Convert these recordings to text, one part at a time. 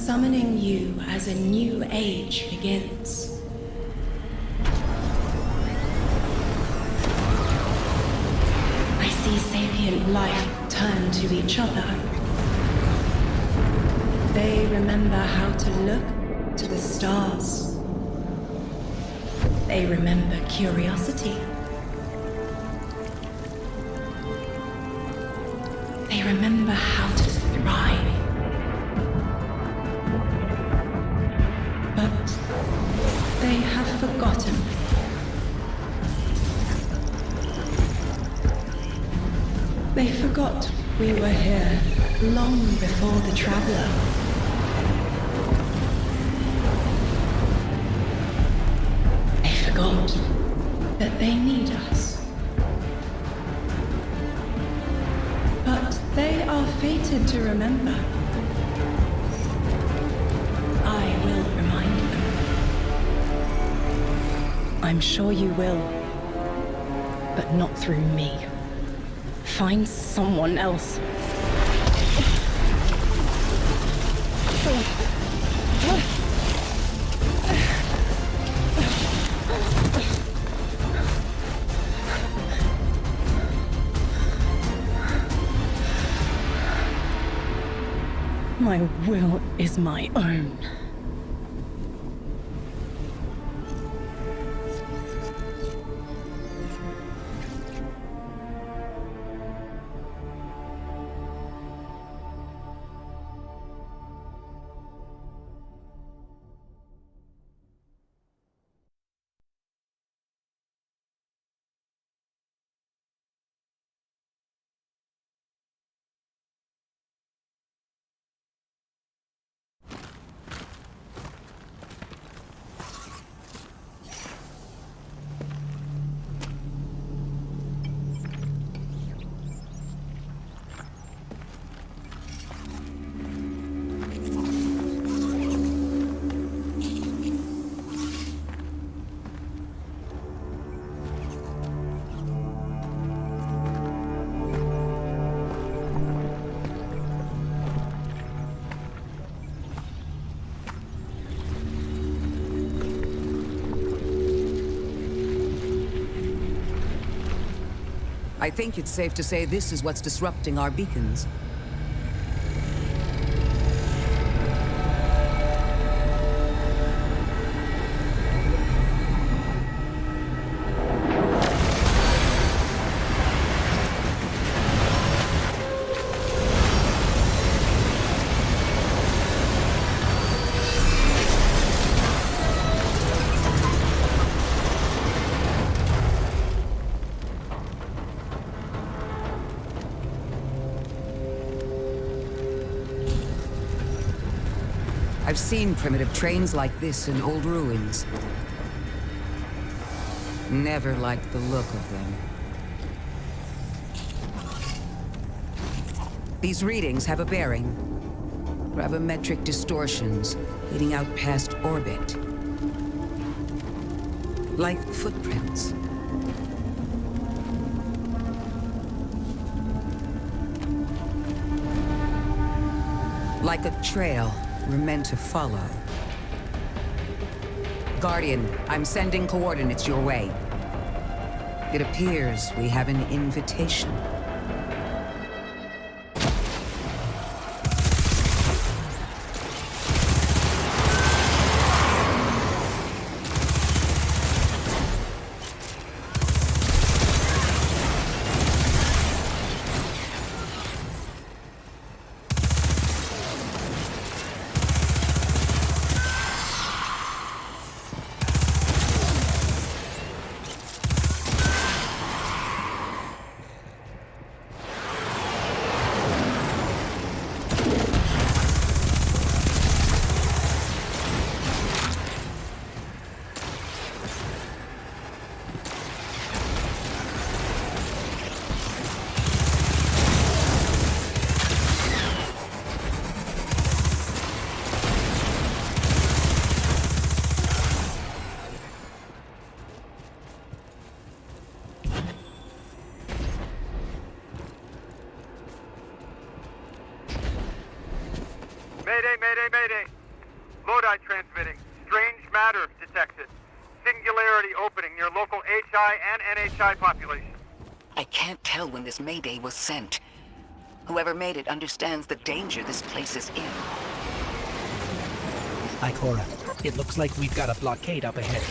summoning you as a new age begins. I see sapient life turn to each other. They remember how to look to the stars. They remember curiosity. They remember how to thrive. But they have forgotten. They forgot we were here long before the Traveler. They forgot that they need us. But they are fated to remember. I will remind them. I'm sure you will, but not through me. Find someone else. My will is my own. I think it's safe to say this is what's disrupting our beacons. I've seen primitive trains like this in old ruins. Never liked the look of them. These readings have a bearing. Gravimetric distortions leading out past orbit. Like footprints. Like a trail we're meant to follow. Guardian, I'm sending coordinates your way. It appears we have an invitation. Mayday, mayday, mayday! Lodi transmitting. Strange matter detected. Singularity opening near local HI and NHI population. I can't tell when this Mayday was sent. Whoever made it understands the danger this place is in. Ikora, it looks like we've got a blockade up ahead.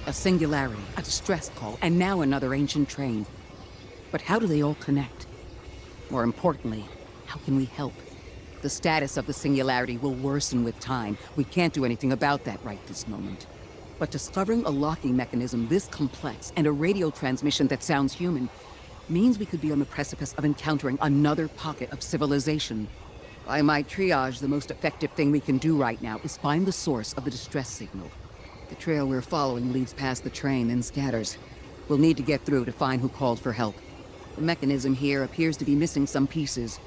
A singularity, a distress call, and now another ancient train. But how do they all connect? More importantly, how can we help? The status of the singularity will worsen with time. We can't do anything about that right this moment. But discovering a locking mechanism this complex and a radio transmission that sounds human means we could be on the precipice of encountering another pocket of civilization. By my triage, the most effective thing we can do right now is find the source of the distress signal. The trail we're following leads past the train, then scatters. We'll need to get through to find who called for help. The mechanism here appears to be missing some pieces.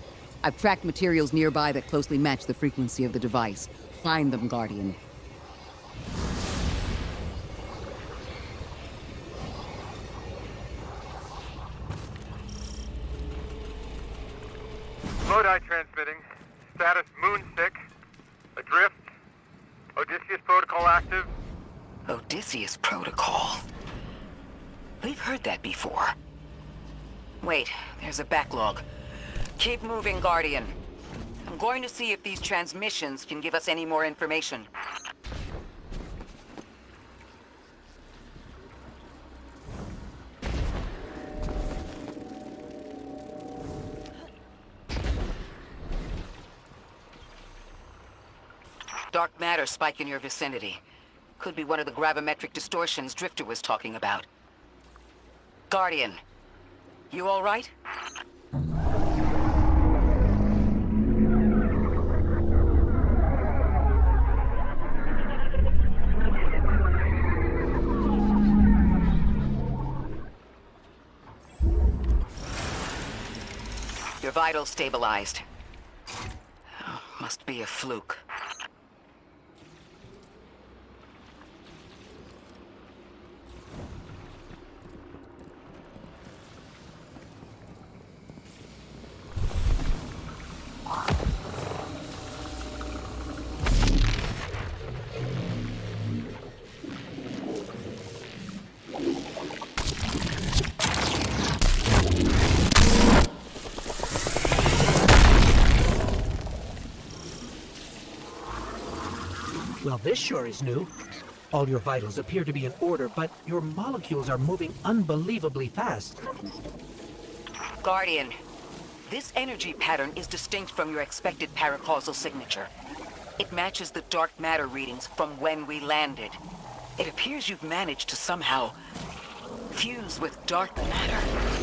I've tracked materials nearby that closely match the frequency of the device. Find them, Guardian. Lodi transmitting. Status moonsick. Adrift. Odysseus protocol active. Odysseus Protocol. We've heard that before. Wait, there's a backlog. Keep moving, Guardian. I'm going to see if these transmissions can give us any more information. Dark matter spike in your vicinity. Could be one of the gravimetric distortions Drifter was talking about. Guardian, you all right? Your vitals stabilized. Oh, must be a fluke. Well, this sure is new. All your vitals appear to be in order, but your molecules are moving unbelievably fast. Guardian, this energy pattern is distinct from your expected paracausal signature. It matches the dark matter readings from when we landed. It appears you've managed to somehow fuse with dark matter.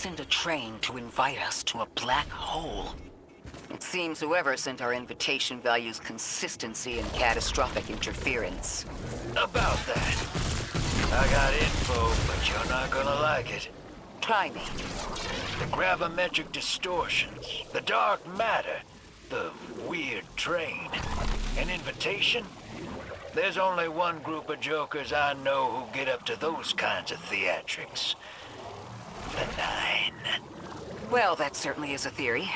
send a train to invite us to a black hole? It seems whoever sent our invitation values consistency and catastrophic interference. About that. I got info, but you're not gonna like it. Try me. The gravimetric distortions, the dark matter, the weird train. An invitation? There's only one group of jokers I know who get up to those kinds of theatrics. The Nine. Well, that certainly is a theory.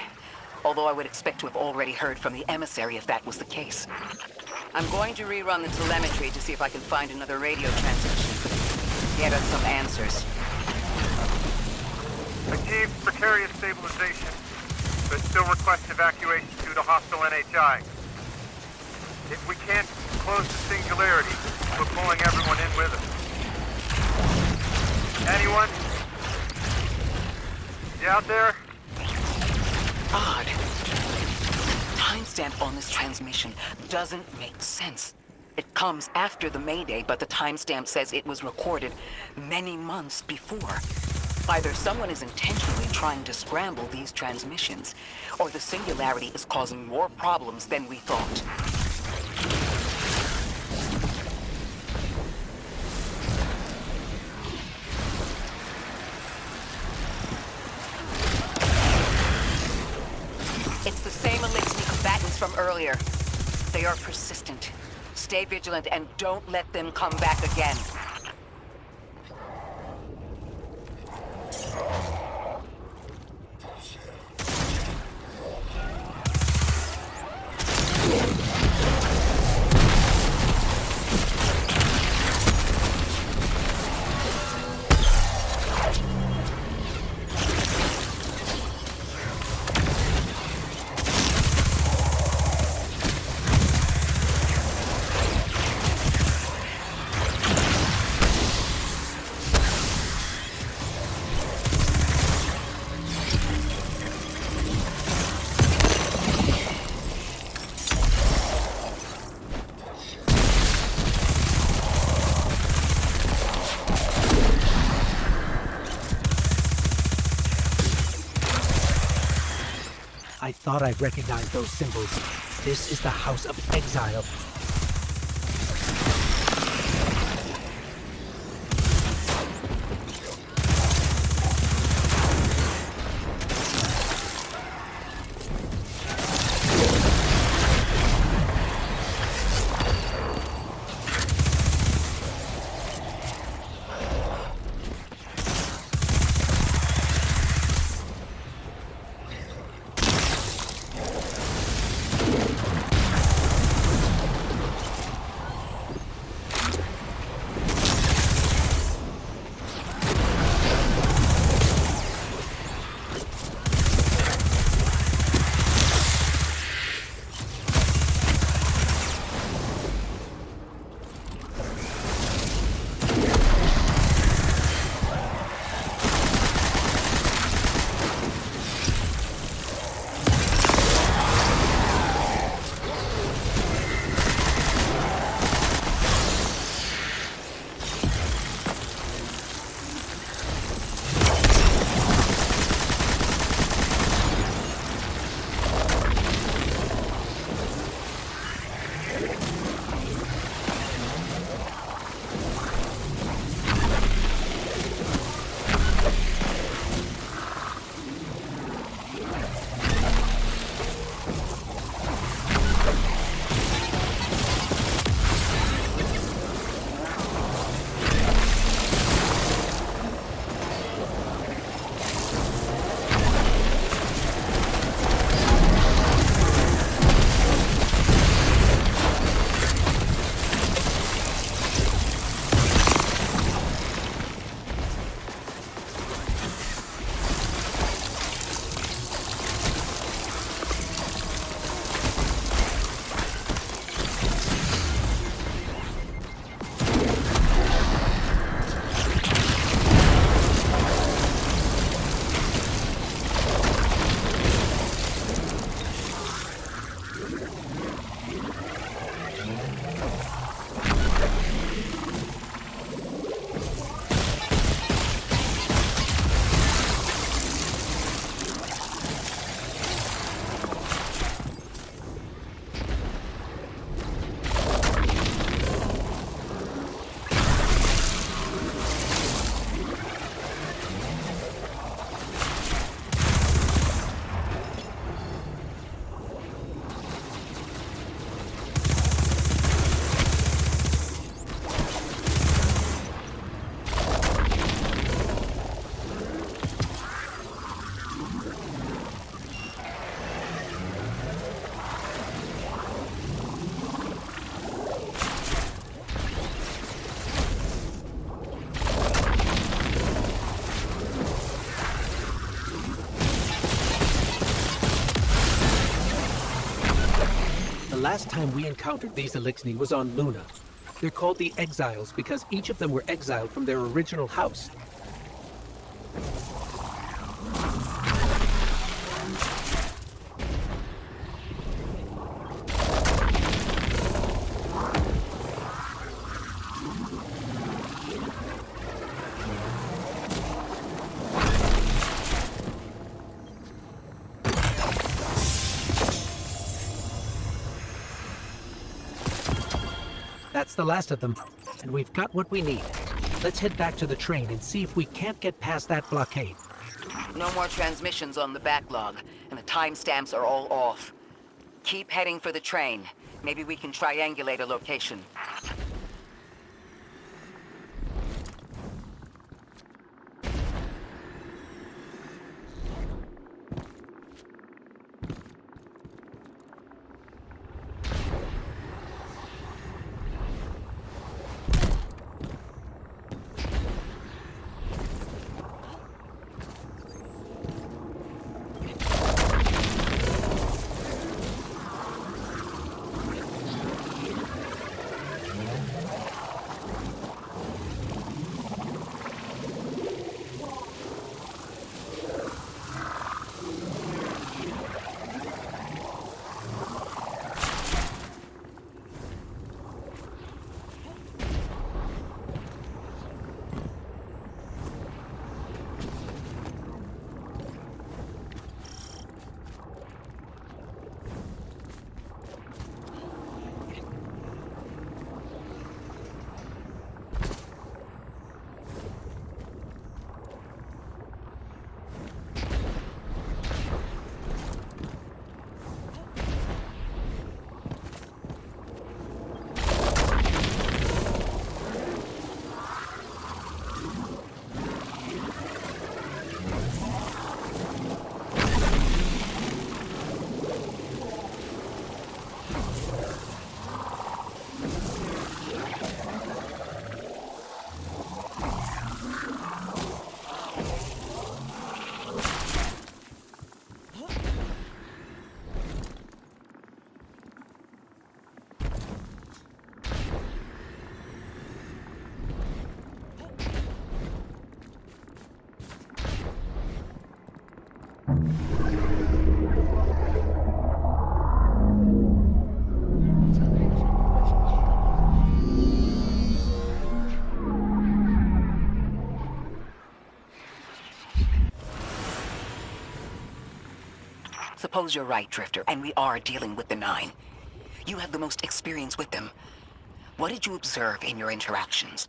Although I would expect to have already heard from the emissary if that was the case. I'm going to rerun the telemetry to see if I can find another radio transmission. Get us some answers. Achieved precarious stabilization, but still request evacuation due to hostile NHI. If we can't close the singularity, we're pulling everyone in with us. Anyone? You out there? Odd. Timestamp on this transmission doesn't make sense. It comes after the Mayday, but the timestamp says it was recorded many months before. Either someone is intentionally trying to scramble these transmissions, or the singularity is causing more problems than we thought. It's the same Elixir combatants from earlier. They are persistent. Stay vigilant and don't let them come back again. I thought I recognized those symbols. This is the House of Exile. last time we encountered these Elixni was on Luna. They're called the Exiles because each of them were exiled from their original house. That's the last of them, and we've got what we need. Let's head back to the train and see if we can't get past that blockade. No more transmissions on the backlog, and the timestamps are all off. Keep heading for the train. Maybe we can triangulate a location. Suppose you're right, Drifter, and we are dealing with the Nine. You have the most experience with them. What did you observe in your interactions?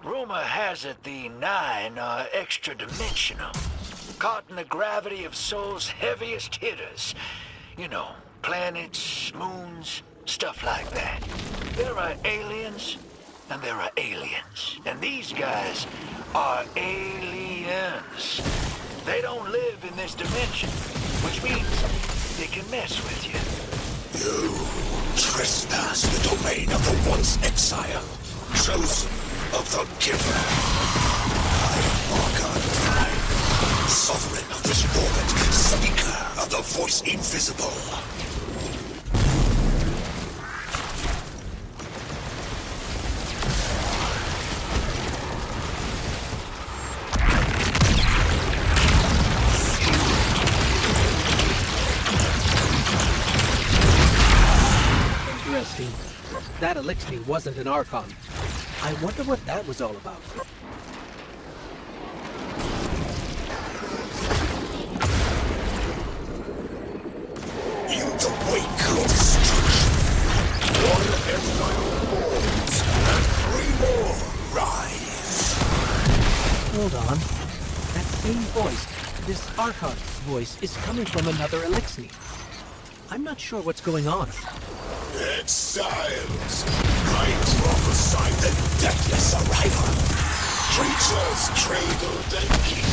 Rumor has it the Nine are extra-dimensional. Caught in the gravity of Sol's heaviest hitters. You know, planets, moons, stuff like that. There are aliens, and there are aliens. And these guys are aliens. They don't live in this dimension, which means they can mess with you. You trespass the domain of the once exile, chosen of the giver. I am Archon, sovereign of this orbit, speaker of the voice invisible. Interesting. That Elixni wasn't an Archon. I wonder what that was all about. In the wake of destruction, one exile falls, and three more rise. Hold on. That same voice, this Archon's voice, is coming from another Elixni. I'm not sure what's going on. Exiles, I prophesy the deathless arrival. Creatures cradled and keep,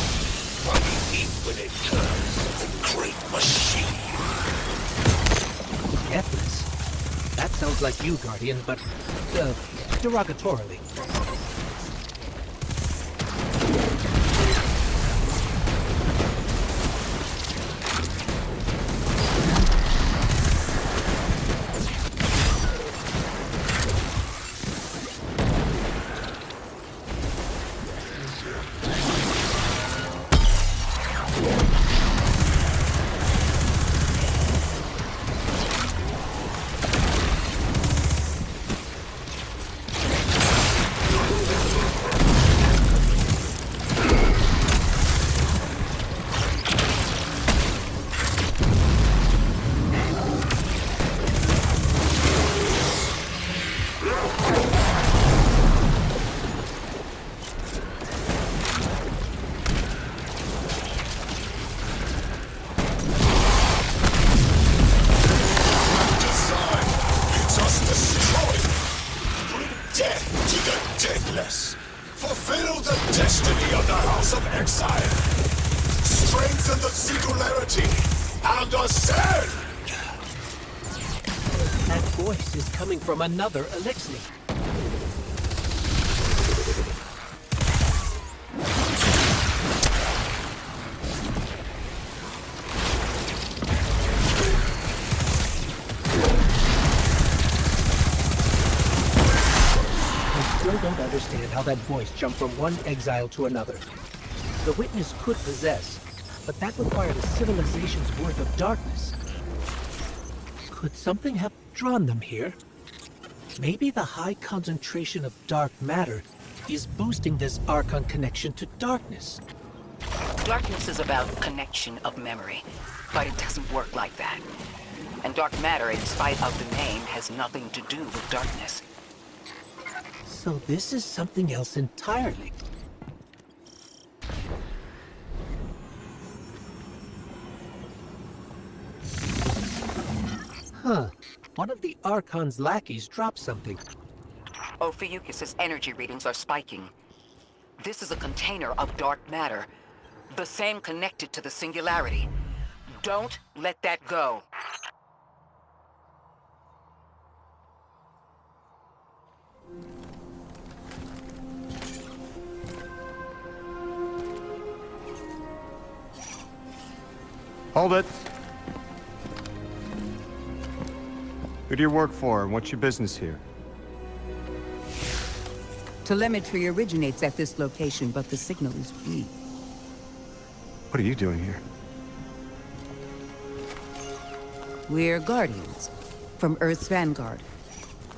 body infinite curse of the great machine. Deathless? That sounds like you, Guardian, but, derogatorily. limitless. Fulfill the destiny of the House of Exile. Strengthen the singularity and ascend! That voice is coming from another elixir. I still don't understand how that voice jumped from one exile to another. The witness could possess, but that required a civilization's worth of darkness. Could something have drawn them here? Maybe the high concentration of dark matter is boosting this Archon connection to darkness. Darkness is about connection of memory, but it doesn't work like that. And dark matter, in spite of the name, has nothing to do with darkness. So this is something else entirely. Huh. One of the Archon's lackeys dropped something. Ophiuchus's energy readings are spiking. This is a container of dark matter, the same connected to the Singularity. Don't let that go. Hold it. Who do you work for, and what's your business here? Telemetry originates at this location, but the signal is weak. What are you doing here? We're Guardians, from Earth's vanguard.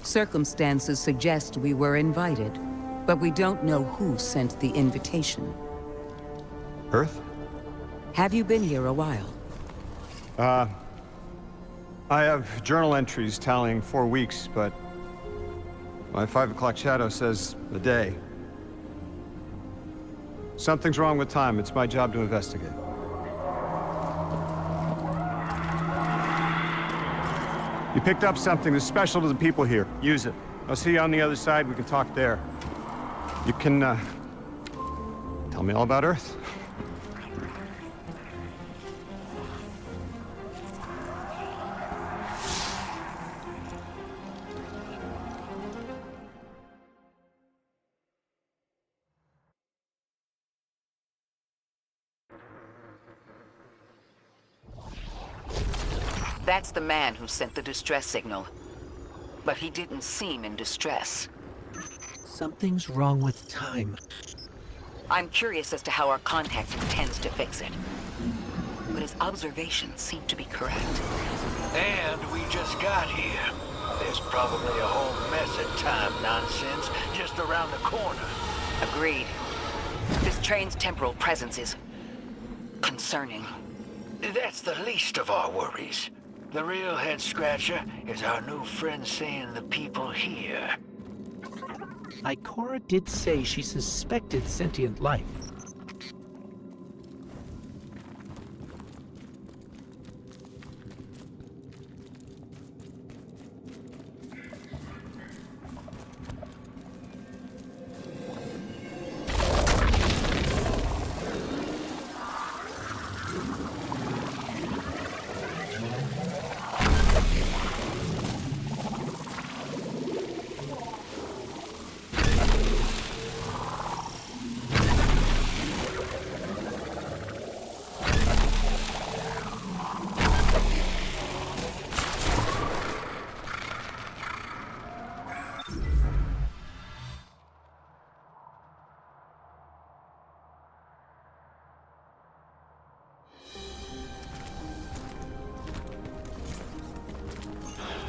Circumstances suggest we were invited, but we don't know who sent the invitation. Earth? Have you been here a while? I have journal entries tallying 4 weeks, but my 5 o'clock shadow says a day. Something's wrong with time. It's my job to investigate. You picked up something that's special to the people here. Use it. I'll see you on the other side. We can talk there. You can, tell me all about Earth? That's the man who sent the distress signal. But he didn't seem in distress. Something's wrong with time. I'm curious as to how our contact intends to fix it. But his observations seem to be correct. And we just got here. There's probably a whole mess of time nonsense just around the corner. Agreed. This train's temporal presence is concerning. That's the least of our worries. The real head-scratcher is our new friend seeing the people here. Ikora did say she suspected sentient life.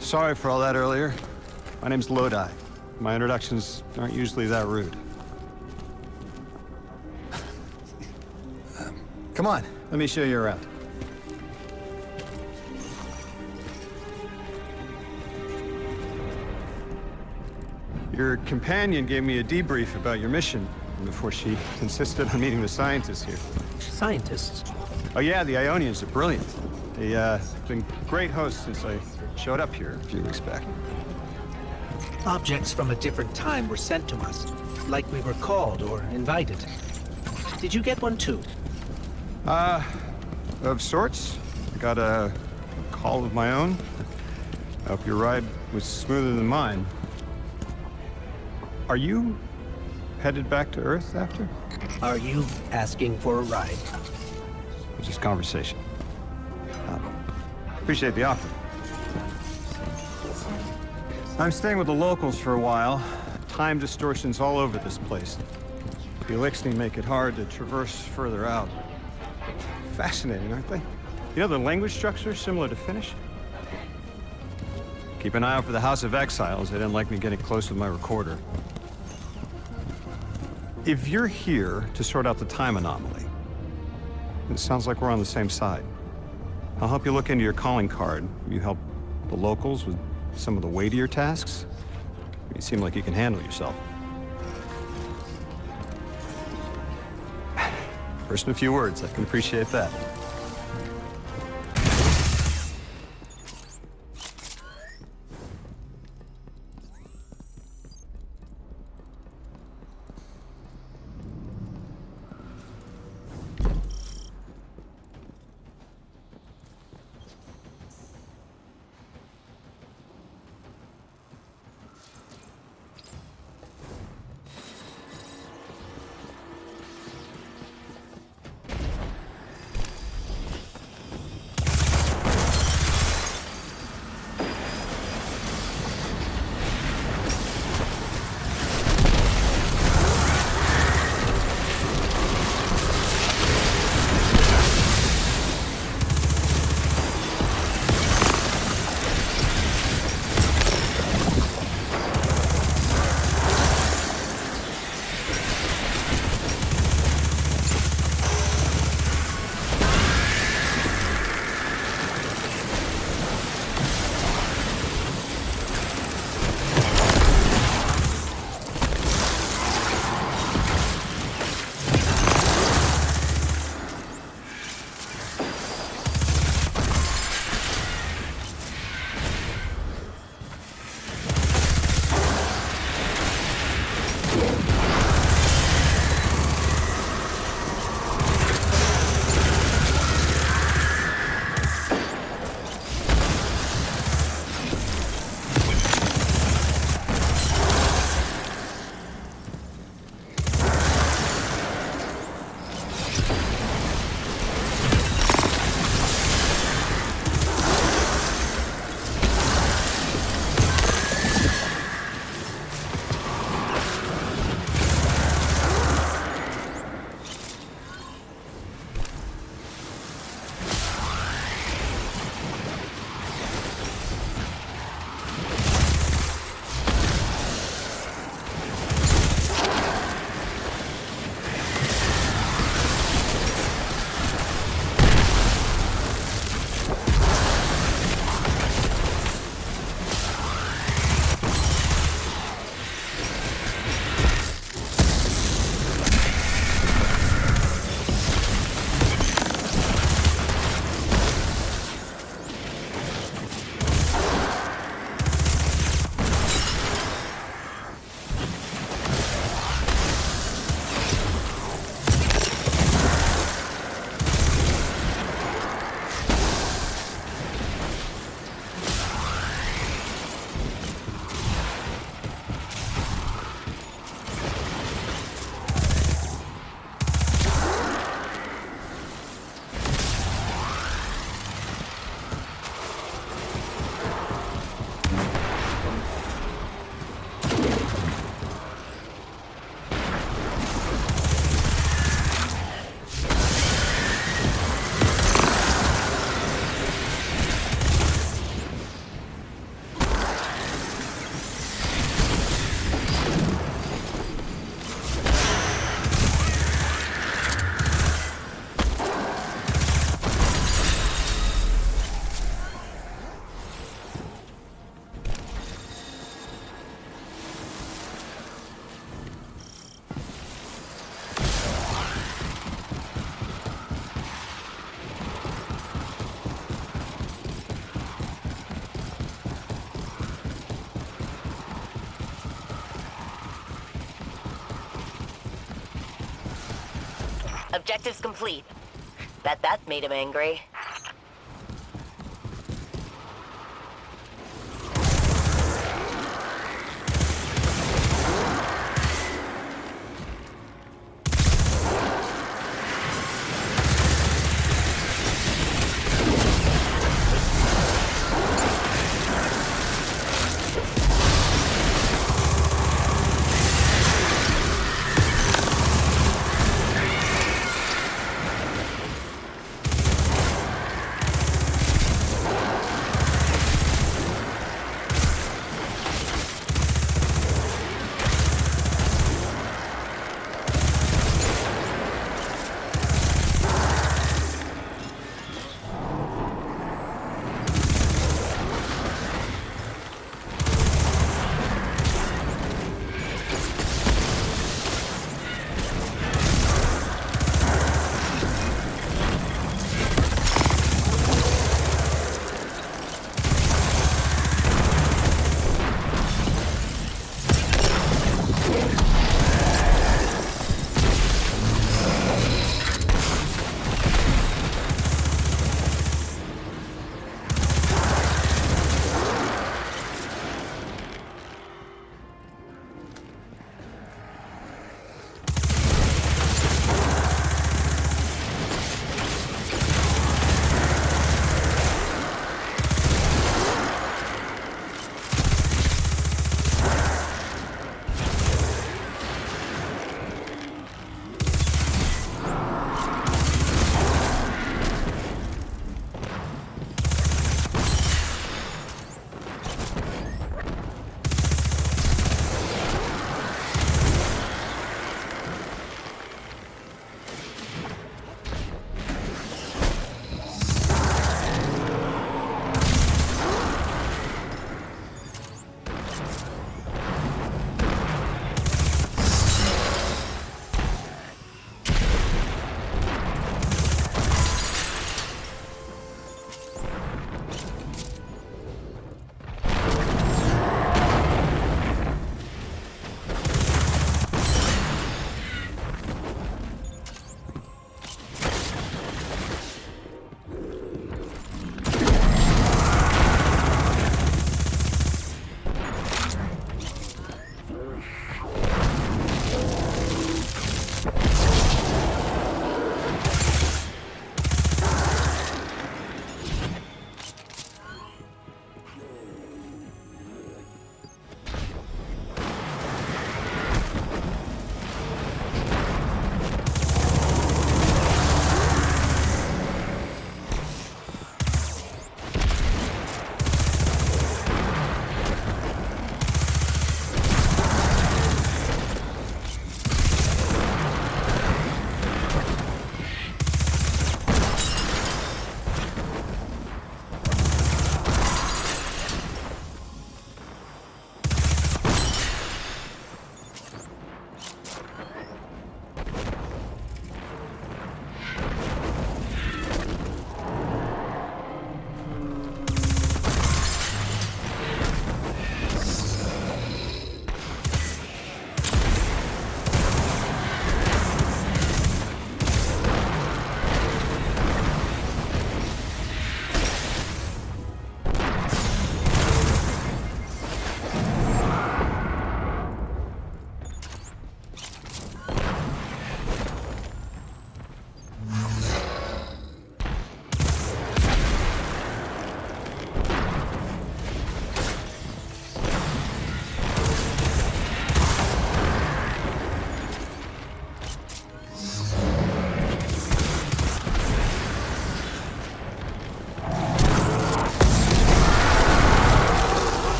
Sorry for all that earlier. My name's Lodi. My introductions aren't usually that rude. Come on, let me show you around. Your companion gave me a debrief about your mission before she insisted on meeting the scientists here. Scientists? Oh yeah, the Ionians are brilliant. They've been great hosts since I showed up here a few weeks back. Objects from a different time were sent to us, like we were called or invited. Did you get one too? Of sorts. I got a call of my own. I hope your ride was smoother than mine. Are you headed back to Earth after? Are you asking for a ride? Just conversation. Appreciate the offer. I'm staying with the locals for a while. Time distortions all over this place. The Elixni make it hard to traverse further out. Fascinating, aren't they? You know, the language structure is similar to Finnish. Keep an eye out for the House of Exiles. They didn't like me getting close with my recorder. If you're here to sort out the time anomaly, it sounds like we're on the same side. I'll help you look into your calling card. You help the locals with some of the weightier tasks. You seem like you can handle yourself. First in a few words, I can appreciate that. Objectives complete. Bet that made him angry.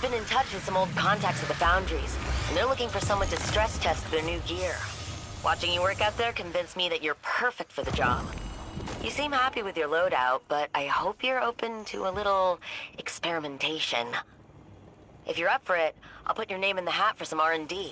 I've been in touch with some old contacts at the foundries, and they're looking for someone to stress test their new gear. Watching you work out there convinced me that you're perfect for the job. You seem happy with your loadout, but I hope you're open to a little experimentation. If you're up for it, I'll put your name in the hat for some R&D.